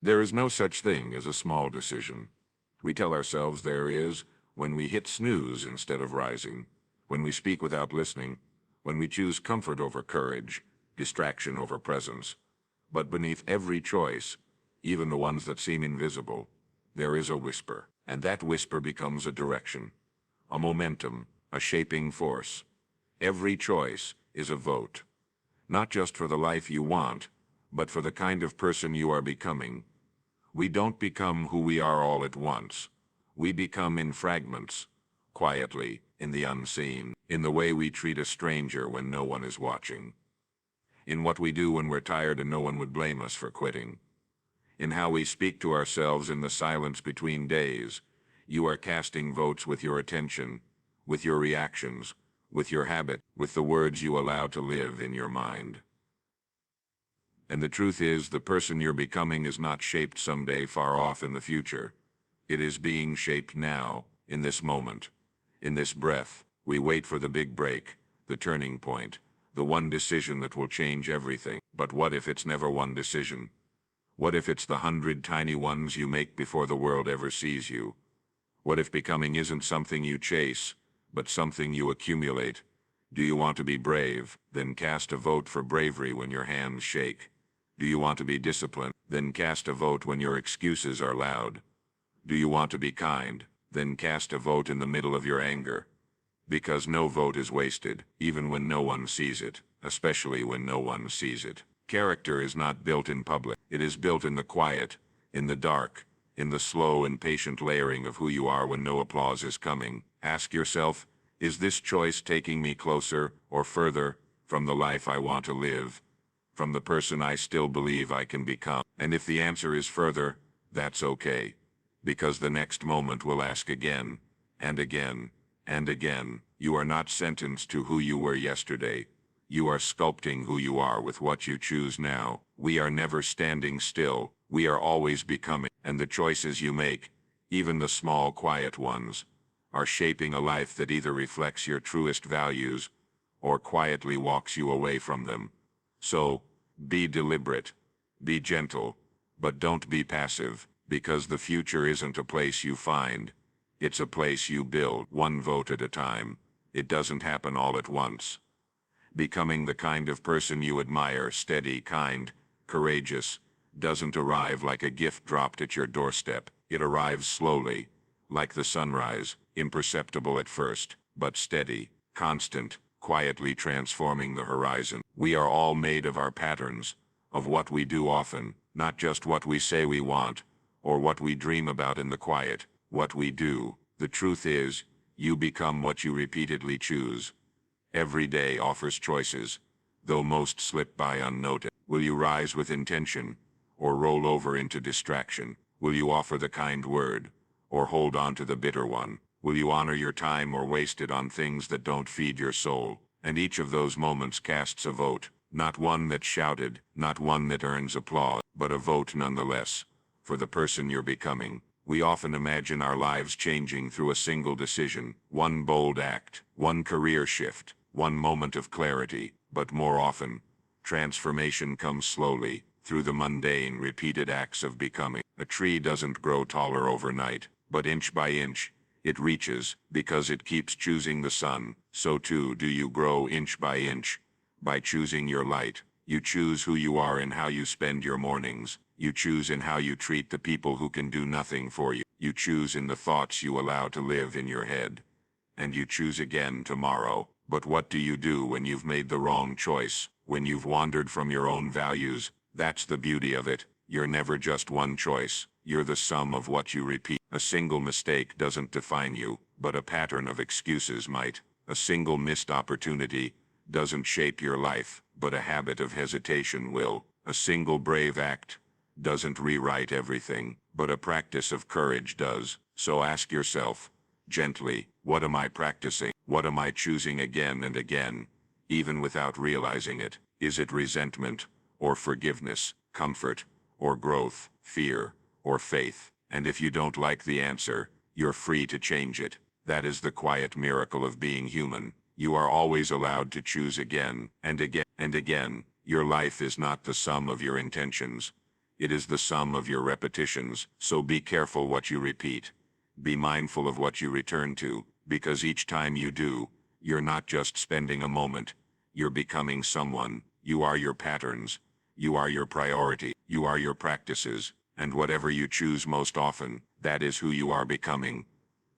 There is no such thing as a small decision. We tell ourselves there is when we hit snooze instead of rising, when we speak without listening, when we choose comfort over courage, distraction over presence. But beneath every choice, even the ones that seem invisible, there is a whisper, and that whisper becomes a direction, a momentum, a shaping force. Every choice is a vote, not just for the life you want, but for the kind of person you are becoming. We don't become who we are all at once. We become in fragments, quietly, in the unseen, in the way we treat a stranger when no one is watching, in what we do when we're tired and no one would blame us for quitting, in how we speak to ourselves in the silence between days. You are casting votes with your attention, with your reactions, with your habit, with the words you allow to live in your mind. And the truth is, the person you're becoming is not shaped someday far off in the future. It is being shaped now, in this moment, in this breath. We wait for the big break, the turning point, the one decision that will change everything. But what if it's never one decision? What if it's the 100 tiny ones you make before the world ever sees you? What if becoming isn't something you chase, but something you accumulate? Do you want to be brave? Then cast a vote for bravery when your hands shake. Do you want to be disciplined? Then cast a vote when your excuses are loud. Do you want to be kind? Then cast a vote in the middle of your anger. Because no vote is wasted, even when no one sees it, especially when no one sees it. Character is not built in public. It is built in the quiet, in the dark, in the slow and patient layering of who you are when no applause is coming. Ask yourself, is this choice taking me closer or further from the life I want to live, from the person I still believe I can become? And if the answer is further, that's okay, because the next moment will ask again, and again, and again. You are not sentenced to who you were yesterday. You are sculpting who you are with what you choose now. We are never standing still. We are always becoming. And the choices you make, even the small, quiet ones, are shaping a life that either reflects your truest values or quietly walks you away from them. So, be deliberate, be gentle, but don't be passive, because the future isn't a place you find. It's a place you build, one vote at a time. It doesn't happen all at once. Becoming the kind of person you admire, steady, kind, courageous, doesn't arrive like a gift dropped at your doorstep. It arrives slowly, like the sunrise, imperceptible at first, but steady, constant, quietly transforming the horizon. We are all made of our patterns, of what we do often, not just what we say we want, or what we dream about in the quiet, what we do. The truth is, you become what you repeatedly choose. Every day offers choices, though most slip by unnoticed. Will you rise with intention, or roll over into distraction? Will you offer the kind word, or hold on to the bitter one? Will you honor your time or waste it on things that don't feed your soul? And each of those moments casts a vote, not one that's shouted, not one that earns applause, but a vote nonetheless, for the person you're becoming. We often imagine our lives changing through a single decision, one bold act, one career shift, one moment of clarity, but more often, transformation comes slowly, through the mundane, repeated acts of becoming. A tree doesn't grow taller overnight, but inch by inch, it reaches, because it keeps choosing the sun. So too do you grow inch by inch, by choosing your light. You choose who you are and how you spend your mornings. You choose in how you treat the people who can do nothing for you. You choose in the thoughts you allow to live in your head. And you choose again tomorrow. But what do you do when you've made the wrong choice? When you've wandered from your own values? That's the beauty of it. You're never just one choice. You're the sum of what you repeat. A single mistake doesn't define you, but a pattern of excuses might. A single missed opportunity doesn't shape your life, but a habit of hesitation will. A single brave act doesn't rewrite everything, but a practice of courage does. So ask yourself, gently, what am I practicing? What am I choosing again and again, even without realizing it? Is it resentment, or forgiveness, comfort, or growth, fear, or faith? And if you don't like the answer, you're free to change it. That is the quiet miracle of being human. You are always allowed to choose again, and again, and again. Your life is not the sum of your intentions. It is the sum of your repetitions, so be careful what you repeat. Be mindful of what you return to, because each time you do, you're not just spending a moment, you're becoming someone. You are your patterns, you are your priority, you are your practices, and whatever you choose most often, that is who you are becoming.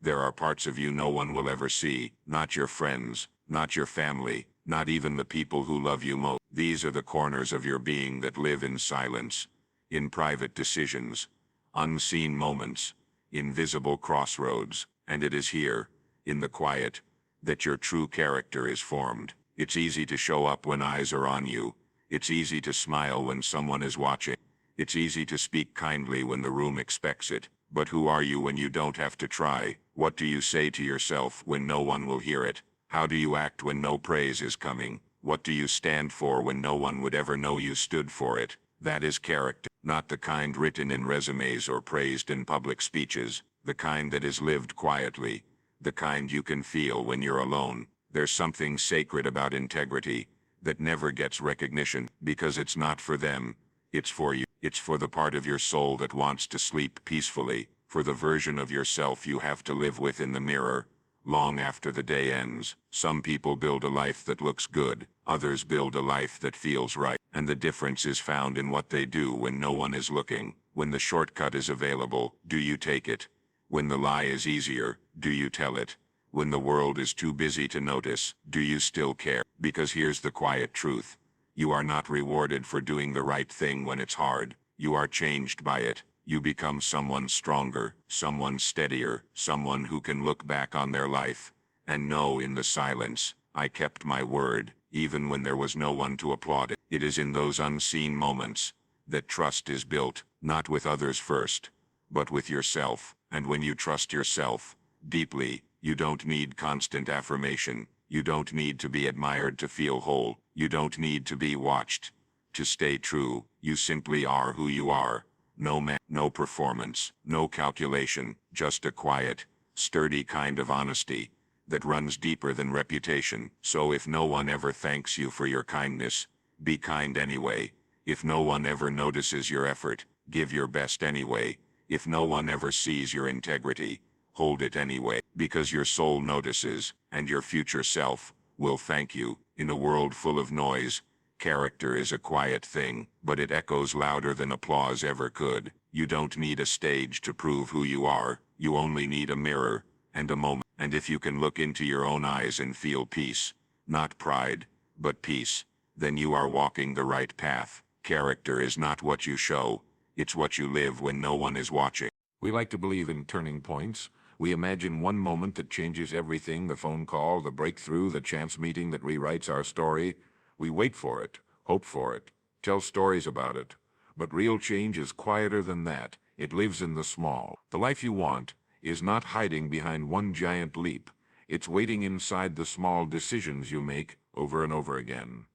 There are parts of you no one will ever see, not your friends, not your family, not even the people who love you most. These are the corners of your being that live in silence, in private decisions, unseen moments, invisible crossroads, and it is here, in the quiet, that your true character is formed. It's easy to show up when eyes are on you. It's easy to smile when someone is watching. It's easy to speak kindly when the room expects it. But who are you when you don't have to try? What do you say to yourself when no one will hear it? How do you act when no praise is coming? What do you stand for when no one would ever know you stood for it? That is character, not the kind written in resumes or praised in public speeches, the kind that is lived quietly, the kind you can feel when you're alone. There's something sacred about integrity that never gets recognition because it's not for them, it's for you. It's for the part of your soul that wants to sleep peacefully, for the version of yourself you have to live with in the mirror, long after the day ends. Some people build a life that looks good, others build a life that feels right, and the difference is found in what they do when no one is looking. When the shortcut is available, do you take it? When the lie is easier, do you tell it? When the world is too busy to notice, do you still care? Because here's the quiet truth. You are not rewarded for doing the right thing when it's hard. You are changed by it. You become someone stronger, someone steadier, someone who can look back on their life and know in the silence, I kept my word, even when there was no one to applaud it. It is in those unseen moments that trust is built, not with others first, but with yourself. And when you trust yourself deeply, you don't need constant affirmation. You don't need to be admired to feel whole. You don't need to be watched to stay true. You simply are who you are. No performance, no calculation, just a quiet, sturdy kind of honesty that runs deeper than reputation. So if no one ever thanks you for your kindness, be kind anyway. If no one ever notices your effort, give your best anyway. If no one ever sees your integrity, hold it anyway, because your soul notices, and your future self will thank you. In a world full of noise, character is a quiet thing, but it echoes louder than applause ever could. You don't need a stage to prove who you are. You only need a mirror and a moment. And if you can look into your own eyes and feel peace, not pride, but peace, then you are walking the right path. Character is not what you show, it's what you live when no one is watching. We like to believe in turning points. We imagine one moment that changes everything, the phone call, the breakthrough, the chance meeting that rewrites our story. We wait for it, hope for it, tell stories about it. But real change is quieter than that. It lives in the small. The life you want is not hiding behind one giant leap. It's waiting inside the small decisions you make over and over again.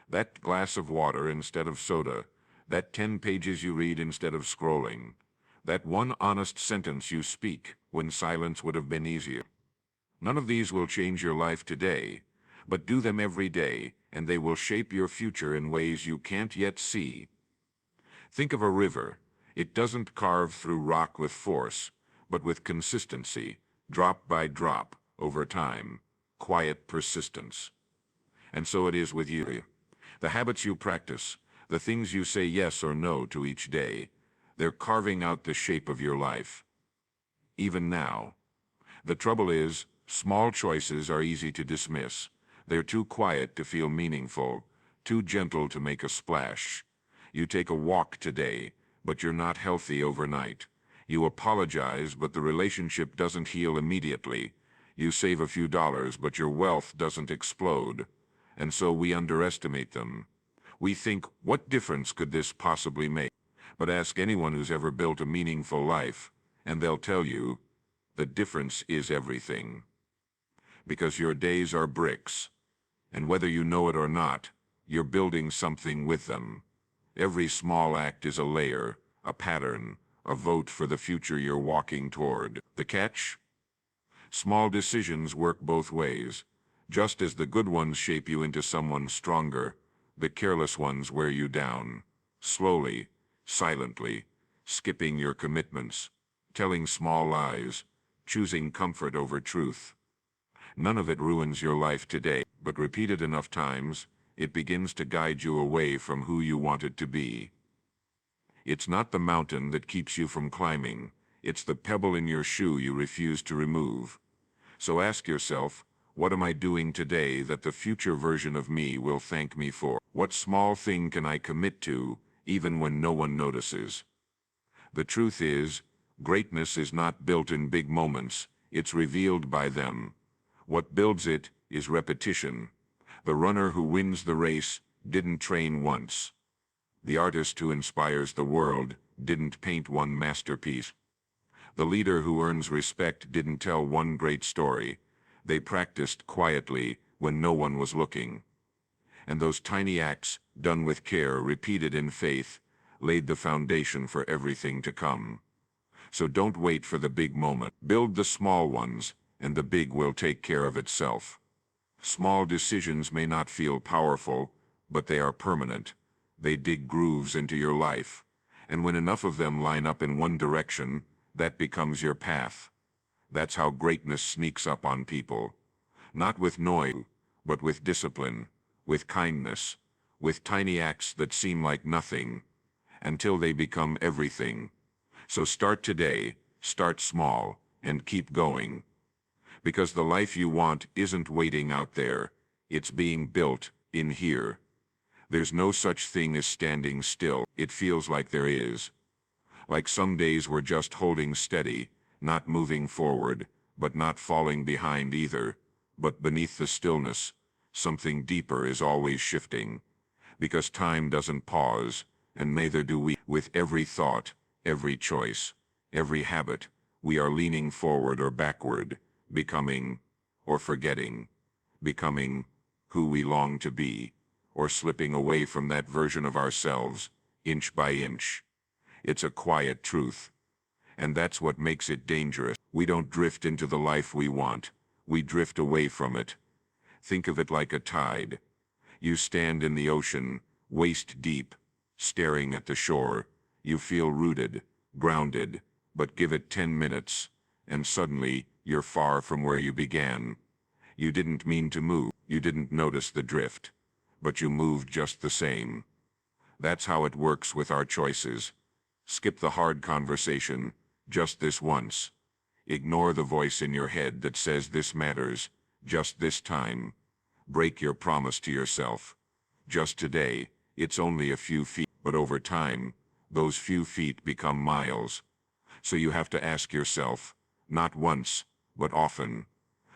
That glass of water instead of soda, that 10 pages you read instead of scrolling, that one honest sentence you speak when silence would have been easier. None of these will change your life today, but do them every day, and they will shape your future in ways you can't yet see. Think of a river. It doesn't carve through rock with force, but with consistency, drop by drop, over time, quiet persistence. And so it is with you. The habits you practice, the things you say yes or no to each day, they're carving out the shape of your life. Even now. The trouble is, small choices are easy to dismiss. They're too quiet to feel meaningful, too gentle to make a splash. You take a walk today, but you're not healthy overnight. You apologize, but the relationship doesn't heal immediately. You save a few dollars, but your wealth doesn't explode. And so we underestimate them. We think, what difference could this possibly make? But ask anyone who's ever built a meaningful life, and they'll tell you, the difference is everything. Because your days are bricks, and whether you know it or not, you're building something with them. Every small act is a layer, a pattern, a vote for the future you're walking toward. The catch? Small decisions work both ways. Just as the good ones shape you into someone stronger, the careless ones wear you down. Slowly, silently, skipping your commitments, telling small lies, choosing comfort over truth. None of it ruins your life today, but repeated enough times, it begins to guide you away from who you wanted to be. It's not the mountain that keeps you from climbing, it's the pebble in your shoe you refuse to remove. So ask yourself, what am I doing today that the future version of me will thank me for? What small thing can I commit to, even when no one notices? The truth is, greatness is not built in big moments, it's revealed by them. What builds it is repetition. The runner who wins the race didn't train once. The artist who inspires the world didn't paint one masterpiece. The leader who earns respect didn't tell one great story. They practiced quietly when no one was looking. And those tiny acts, done with care, repeated in faith, laid the foundation for everything to come. So don't wait for the big moment. Build the small ones, and the big will take care of itself. Small decisions may not feel powerful, but they are permanent. They dig grooves into your life, and when enough of them line up in one direction, that becomes your path. That's how greatness sneaks up on people. Not with noise, but with discipline, with kindness, with tiny acts that seem like nothing, until they become everything. So start today, start small, and keep going. Because the life you want isn't waiting out there, it's being built in here. There's no such thing as standing still. It feels like there is. Like some days we're just holding steady, not moving forward, but not falling behind either. But beneath the stillness, something deeper is always shifting. Because time doesn't pause, and neither do we. With every thought, every choice, every habit, we are leaning forward or backward, becoming, or forgetting, becoming who we long to be, or slipping away from that version of ourselves, inch by inch. It's a quiet truth. And that's what makes it dangerous. We don't drift into the life we want. We drift away from it. Think of it like a tide. You stand in the ocean, waist deep, staring at the shore. You feel rooted, grounded, but give it 10 minutes, and suddenly, you're far from where you began. You didn't mean to move. You didn't notice the drift. But you moved just the same. That's how it works with our choices. Skip the hard conversation, just this once. Ignore the voice in your head that says this matters, just this time. Break your promise to yourself. Just today, it's only a few feet, but over time, those few feet become miles. So you have to ask yourself, not once, but often,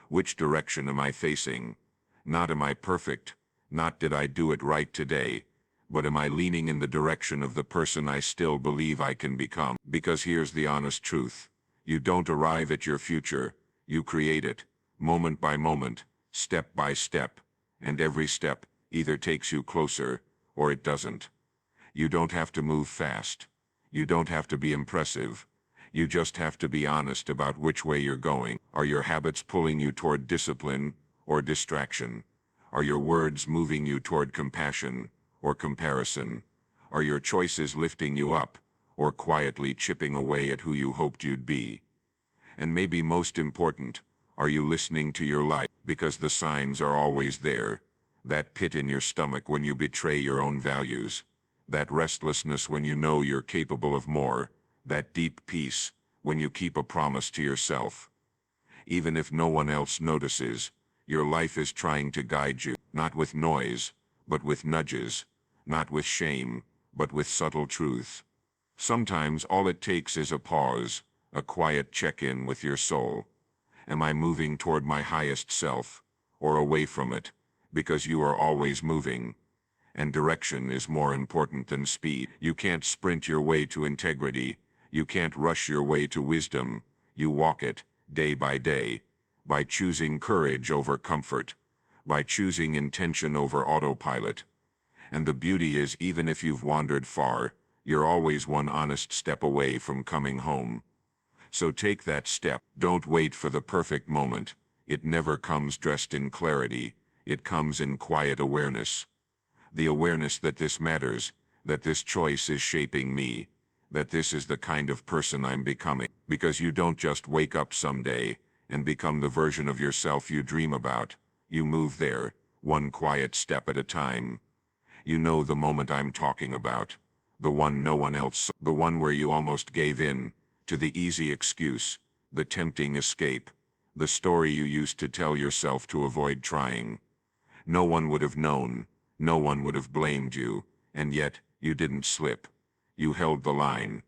which direction am I facing? Not am I perfect, not did I do it right today, but am I leaning in the direction of the person I still believe I can become? Because here's the honest truth. You don't arrive at your future, you create it, moment by moment, step by step, and every step either takes you closer, or it doesn't. You don't have to move fast. You don't have to be impressive. You just have to be honest about which way you're going. Are your habits pulling you toward discipline or distraction? Are your words moving you toward compassion or comparison? Are your choices lifting you up or quietly chipping away at who you hoped you'd be? And maybe most important, are you listening to your life? Because the signs are always there. That pit in your stomach when you betray your own values. That restlessness when you know you're capable of more. That deep peace when you keep a promise to yourself. Even if no one else notices, your life is trying to guide you, not with noise, but with nudges, not with shame, but with subtle truths. Sometimes all it takes is a pause, a quiet check-in with your soul. Am I moving toward my highest self, or away from it? Because you are always moving. And direction is more important than speed. You can't sprint your way to integrity. You can't rush your way to wisdom. You walk it, day by day, by choosing courage over comfort, by choosing intention over autopilot. And the beauty is, even if you've wandered far, you're always one honest step away from coming home. So take that step. Don't wait for the perfect moment. It never comes dressed in clarity. It comes in quiet awareness. The awareness that this matters, that this choice is shaping me, that this is the kind of person I'm becoming. Because you don't just wake up someday and become the version of yourself you dream about. You move there, one quiet step at a time. You know the moment I'm talking about. The one no one else saw. The one where you almost gave in to the easy excuse, the tempting escape, the story you used to tell yourself to avoid trying. No one would have known, no one would have blamed you, and yet, you didn't slip. You held the line.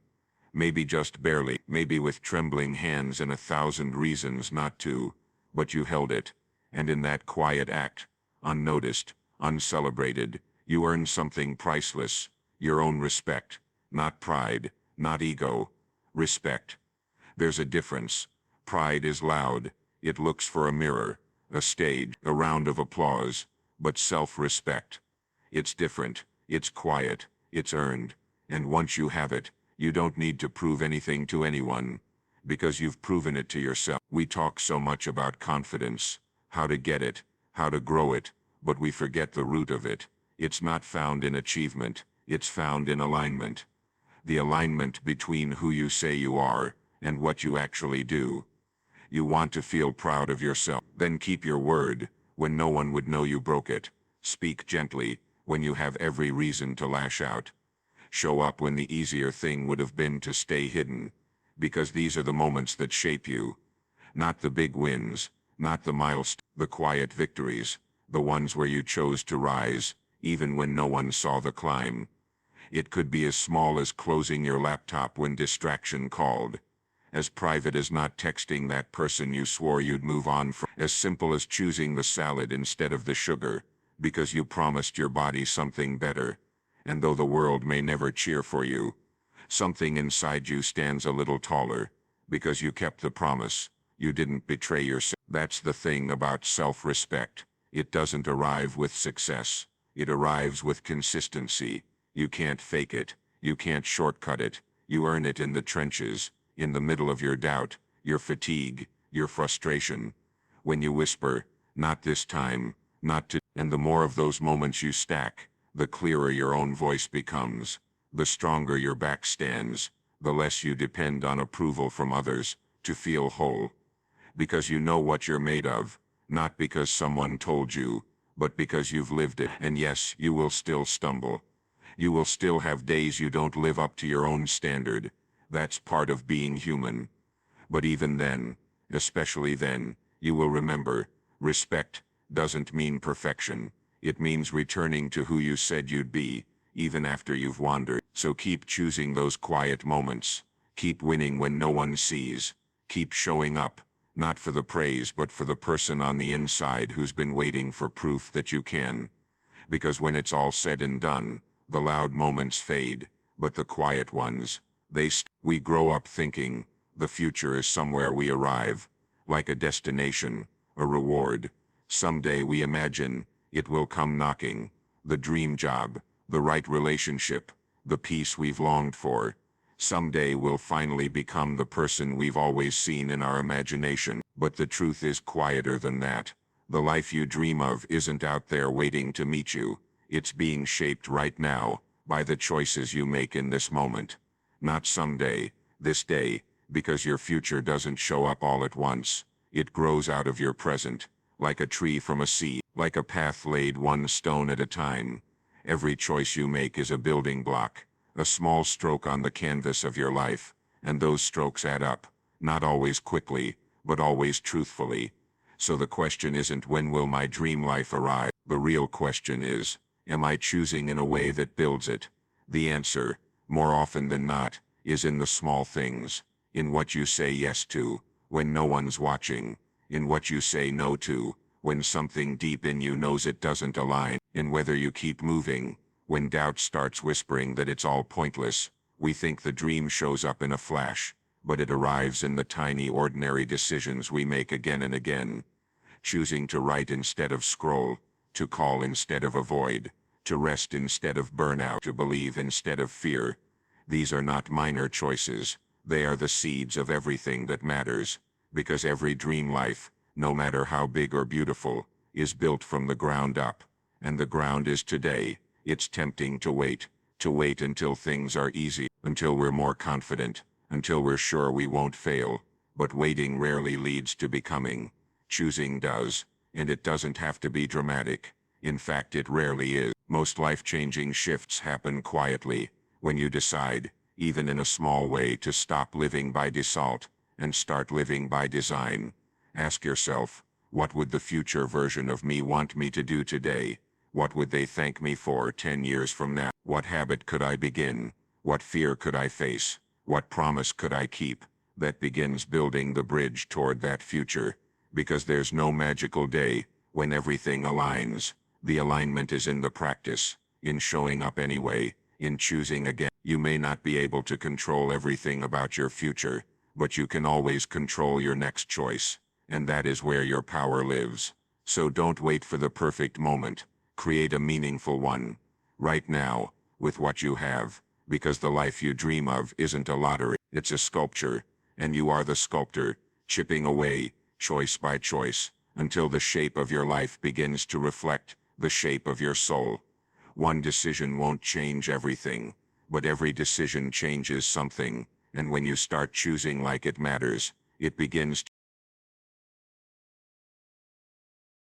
Maybe just barely, maybe with trembling hands and 1,000 reasons not to, but you held it, and in that quiet act, unnoticed, uncelebrated, you earned something priceless, your own respect, not pride, not ego, respect. There's a difference. Pride is loud, it looks for a mirror, a stage, a round of applause, but self-respect. It's different, it's quiet, it's earned, and once you have it, you don't need to prove anything to anyone, because you've proven it to yourself. We talk so much about confidence, how to get it, how to grow it, but we forget the root of it. It's not found in achievement, it's found in alignment. The alignment between who you say you are and what you actually do. You want to feel proud of yourself, then keep your word when no one would know you broke it. Speak gently when you have every reason to lash out. Show up when the easier thing would have been to stay hidden, because these are the moments that shape you. Not the big wins, not the milestones, the quiet victories, the ones where you chose to rise, even when no one saw the climb. It could be as small as closing your laptop when distraction called, as private as not texting that person you swore you'd move on from, as simple as choosing the salad instead of the sugar, because you promised your body something better. And though the world may never cheer for you, something inside you stands a little taller, because you kept the promise, you didn't betray yourself. That's the thing about self-respect. It doesn't arrive with success, it arrives with consistency. You can't fake it, you can't shortcut it, you earn it in the trenches, in the middle of your doubt, your fatigue, your frustration. When you whisper, not this time, not to, and the more of those moments you stack, the clearer your own voice becomes, the stronger your back stands, the less you depend on approval from others to feel whole. Because you know what you're made of, not because someone told you, but because you've lived it. And yes, you will still stumble. You will still have days you don't live up to your own standard. That's part of being human. But even then, especially then, you will remember, respect doesn't mean perfection. It means returning to who you said you'd be, even after you've wandered. So keep choosing those quiet moments. Keep winning when no one sees. Keep showing up, not for the praise but for the person on the inside who's been waiting for proof that you can. Because when it's all said and done, the loud moments fade, but the quiet ones, we grow up thinking, the future is somewhere we arrive, like a destination, a reward. Someday we imagine, it will come knocking, the dream job, the right relationship, the peace we've longed for. Someday we'll finally become the person we've always seen in our imagination. But the truth is quieter than that. The life you dream of isn't out there waiting to meet you. It's being shaped right now, by the choices you make in this moment. Not someday, this day, because your future doesn't show up all at once. It grows out of your present, like a tree from a seed, like a path laid one stone at a time. Every choice you make is a building block, a small stroke on the canvas of your life, and those strokes add up, not always quickly, but always truthfully. So the question isn't when will my dream life arrive? The real question is, am I choosing in a way that builds it? The answer, more often than not, is in the small things, in what you say yes to, when no one's watching, in what you say no to, when something deep in you knows it doesn't align, in whether you keep moving, when doubt starts whispering that it's all pointless. We think the dream shows up in a flash, but it arrives in the tiny ordinary decisions we make again and again. Choosing to write instead of scroll, to call instead of avoid, to rest instead of burnout, to believe instead of fear. These are not minor choices, they are the seeds of everything that matters, because every dream life, no matter how big or beautiful, is built from the ground up, and the ground is today. It's tempting to wait, to wait until things are easy, until we're more confident, until we're sure we won't fail. But waiting rarely leads to becoming. Choosing does, and it doesn't have to be dramatic. In fact, it rarely is. Most life-changing shifts happen quietly, when you decide, even in a small way, to stop living by default and start living by design. Ask yourself, what would the future version of me want me to do today? What would they thank me for 10 years from now? What habit could I begin? What fear could I face? What promise could I keep? That begins building the bridge toward that future. Because there's no magical day when everything aligns. The alignment is in the practice, in showing up anyway, in choosing again. You may not be able to control everything about your future, but you can always control your next choice, and that is where your power lives. So don't wait for the perfect moment. Create a meaningful one, right now, with what you have, because the life you dream of isn't a lottery, it's a sculpture, and you are the sculptor, chipping away, choice by choice, until the shape of your life begins to reflect the shape of your soul. One decision won't change everything, but every decision changes something, and when you start choosing like it matters, it begins